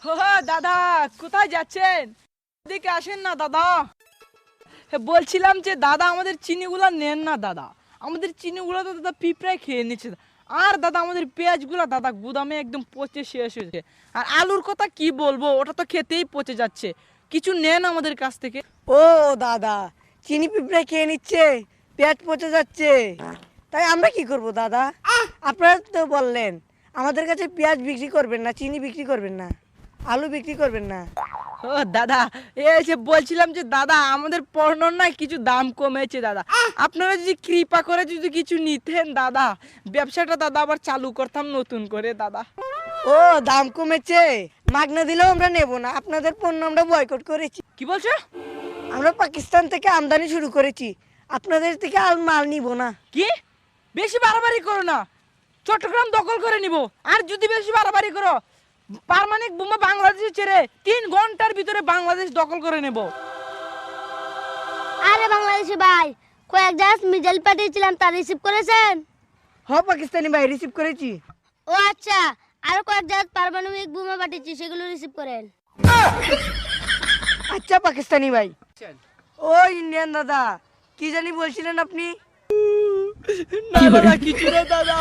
দাদা কোথায় যাচ্ছেন? এদিকে আসেন না দাদা। বলছিলাম যে দাদা আমাদের চিনিগুলা নেন না দাদা, আমাদের চিনিগুলো তো দাদা পিঁপড়ায় খেয়ে নিচ্ছে। আর দাদা আমাদের পেঁয়াজগুলা দাদা গুদামে একদম পচে শেষ হয়েছে। আর আলুর কথা কি বলবো, ওটা তো খেতেই পচে যাচ্ছে। কিছু নেন আমাদের কাছ থেকে। ও দাদা, চিনি পিঁপড়ে খেয়ে নিচ্ছে, পেট পচে যাচ্ছে, তাই আমরা কি করব দাদা? আপনারা তো বললেন আমাদের কাছে পেঁয়াজ বিক্রি করবেন না, চিনি বিক্রি করবেন না, আলু বিক্রি করবেন না। ও দাদা, এসে বলছিলাম যে দাদা আমাদের পণ্যর না কিছু দাম কমেছে দাদা, আপনারা যদি কৃপা করে যদি কিছু নিতেন দাদা, ব্যবসাটা দাদা আবার চালু করতাম নতুন করে দাদা। ও দাম কমেছে, মাগনা দিলেও আমরা নেব না, আপনাদের পণ্য আমরা বয়কট করেছি। কি বলছো? আমরা পাকিস্তান থেকে আমদানি শুরু করেছি, আপনাদের থেকে আর মাল নিব না। কি? বেশি বাড়াবাড়ি করো না, চট্টগ্রাম দখল করে নিব। আর যদি বেশি বাড়াবাড়ি করো, পারমাণবিক বোমা বাংলাদেশে ছেড়ে 3 ঘন্টার ভিতরে বাংলাদেশ দখল করে নেব। আরে বাংলাদেশি ভাই, কয়েক জাহাজ মিসাইল পাঠিয়েছিলাম, তা রিসিভ করেছেন? পাকিস্তানি ভাই রিসিভ করেছি। ও আচ্ছা, আরো কয়েক জাহাজ পারমাণবিক বোমা পাঠিয়েছি, সেগুলো রিসিভ করেন। আচ্ছা পাকিস্তানি ভাই। ও ইন্ডিয়ান দাদা, কি জানি বলছিলেন আপনি? না দাদা কিছু না দাদা।